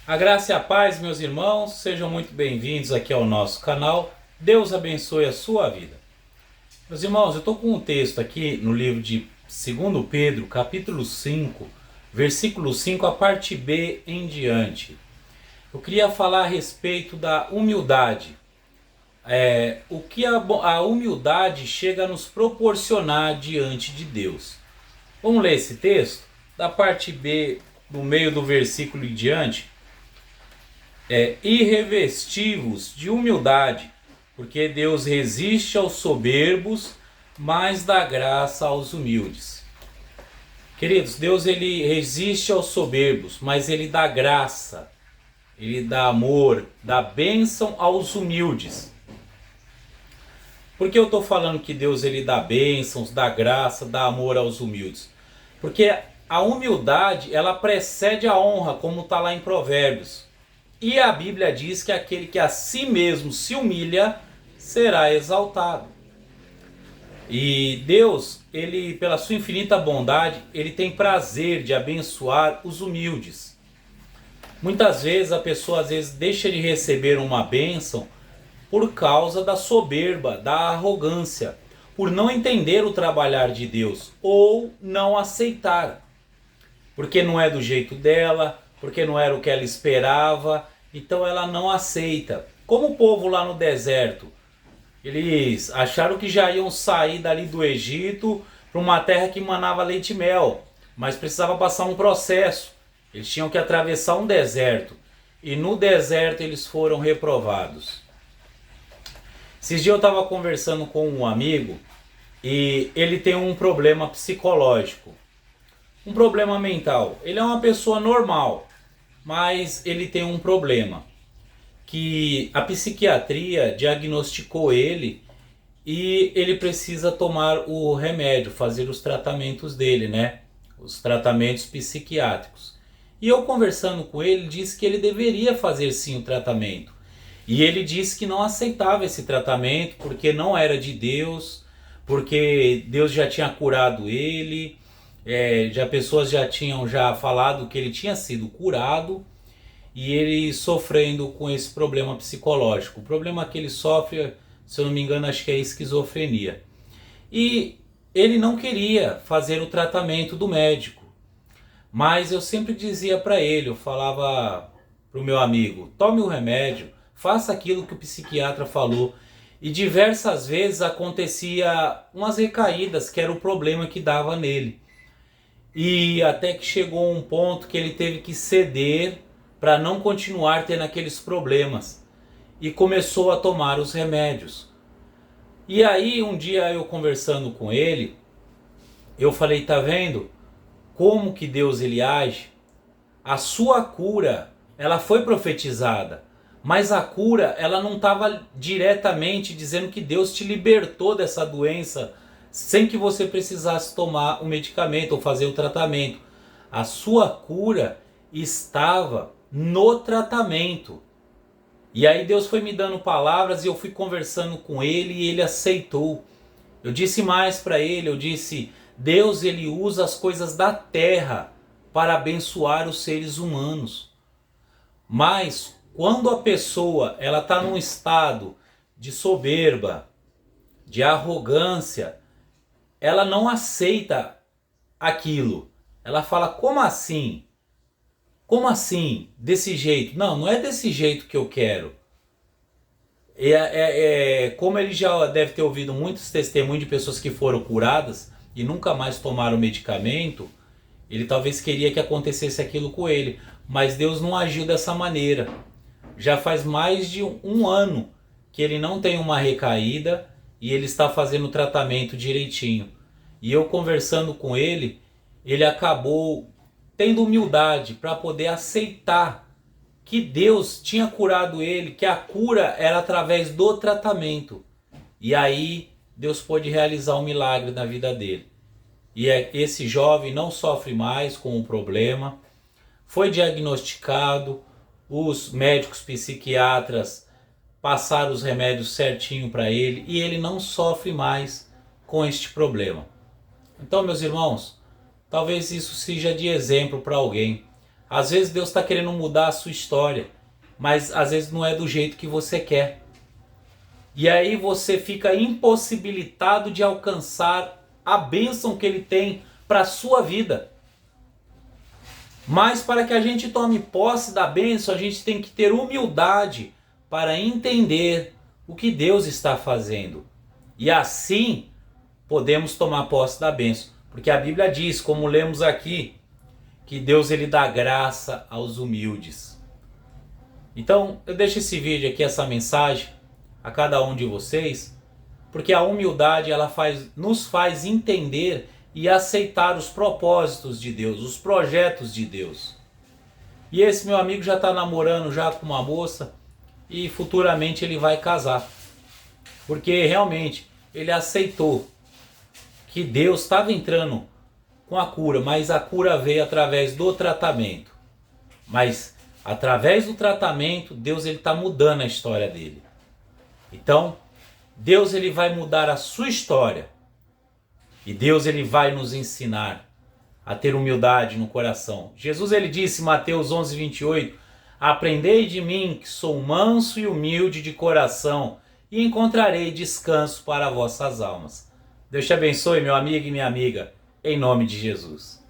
A graça e a paz, meus irmãos, sejam muito bem-vindos aqui ao nosso canal. Deus abençoe a sua vida. Meus irmãos, eu estou com um texto aqui no livro de 2 Pedro, capítulo 5, versículo 5, a parte B em diante. Eu queria falar a respeito da humildade. O que a humildade chega a nos proporcionar diante de Deus. Vamos ler esse texto? Da parte B, no meio do versículo em diante. E revesti-vos de humildade, porque Deus resiste aos soberbos, mas dá graça aos humildes. Queridos, Deus ele resiste aos soberbos, mas ele dá graça, ele dá amor, dá bênção aos humildes. Por que eu estou falando que Deus ele dá bênçãos, dá graça, dá amor aos humildes? Porque a humildade ela precede a honra, como está lá em Provérbios. E a Bíblia diz que aquele que a si mesmo se humilha será exaltado. E Deus, ele pela sua infinita bondade, ele tem prazer de abençoar os humildes. Muitas vezes a pessoa deixa de receber uma bênção por causa da soberba, da arrogância, por não entender o trabalhar de Deus ou não aceitar. Porque não é do jeito dela, porque não era o que ela esperava, então ela não aceita. Como o povo lá no deserto, eles acharam que já iam sair dali do Egito para uma terra que manava leite e mel, mas precisava passar um processo. Eles tinham que atravessar um deserto, e no deserto eles foram reprovados. Esses dias eu estava conversando com um amigo, e ele tem um problema psicológico, um problema mental. Ele é uma pessoa normal, mas ele tem um problema, que a psiquiatria diagnosticou ele e ele precisa tomar o remédio, fazer os tratamentos dele, né? Os tratamentos psiquiátricos. E eu conversando com ele, disse que ele deveria fazer sim o tratamento. E ele disse que não aceitava esse tratamento porque não era de Deus, porque Deus já tinha curado ele. Pessoas já tinham falado que ele tinha sido curado e ele sofrendo com esse problema psicológico. O problema que ele sofre, se eu não me engano, acho que é esquizofrenia. E ele não queria fazer o tratamento do médico, mas eu sempre dizia para ele, eu falava para o meu amigo, tome o remédio, faça aquilo que o psiquiatra falou. E diversas vezes acontecia umas recaídas, que era o problema que dava nele. E até que chegou um ponto que ele teve que ceder para não continuar tendo aqueles problemas. E começou a tomar os remédios. E aí um dia eu conversando com ele, eu falei, tá vendo como que Deus ele age? A sua cura, ela foi profetizada. Mas a cura, ela não estava diretamente dizendo que Deus te libertou dessa doença sem que você precisasse tomar o medicamento ou fazer o tratamento. A sua cura estava no tratamento. E aí Deus foi me dando palavras e eu fui conversando com ele e ele aceitou. Eu disse mais para ele, eu disse, Deus ele usa as coisas da terra para abençoar os seres humanos. Mas quando a pessoa ela está num estado de soberba, de arrogância, ela não aceita aquilo. Ela fala, como assim? Como assim? Desse jeito? Não, não é desse jeito que eu quero. Como ele já deve ter ouvido muitos testemunhos de pessoas que foram curadas e nunca mais tomaram medicamento, ele talvez queria que acontecesse aquilo com ele. Mas Deus não agiu dessa maneira. Já faz mais de um ano que ele não tem uma recaída e ele está fazendo o tratamento direitinho. E eu conversando com ele, ele acabou tendo humildade para poder aceitar que Deus tinha curado ele, que a cura era através do tratamento. E aí Deus pôde realizar um milagre na vida dele. E esse jovem não sofre mais com o problema, foi diagnosticado, os médicos psiquiatras passaram os remédios certinho para ele e ele não sofre mais com este problema. Então, meus irmãos, talvez isso seja de exemplo para alguém. Às vezes Deus está querendo mudar a sua história, mas às vezes não é do jeito que você quer. E aí você fica impossibilitado de alcançar a bênção que Ele tem para a sua vida. Mas para que a gente tome posse da bênção, a gente tem que ter humildade para entender o que Deus está fazendo. E assim podemos tomar posse da bênção. Porque a Bíblia diz, como lemos aqui, que Deus ele dá graça aos humildes. Então eu deixo esse vídeo aqui, essa mensagem, a cada um de vocês, porque a humildade ela nos faz entender e aceitar os propósitos de Deus, os projetos de Deus. E esse meu amigo já está namorando já com uma moça e futuramente ele vai casar. Porque realmente ele aceitou que Deus estava entrando com a cura, mas a cura veio através do tratamento. Mas através do tratamento, Deus ele está mudando a história dele. Então, Deus ele vai mudar a sua história. E Deus ele vai nos ensinar a ter humildade no coração. Jesus ele disse em Mateus 11:28, aprendei de mim que sou manso e humilde de coração e encontrarei descanso para vossas almas. Deus te abençoe, meu amigo e minha amiga, em nome de Jesus.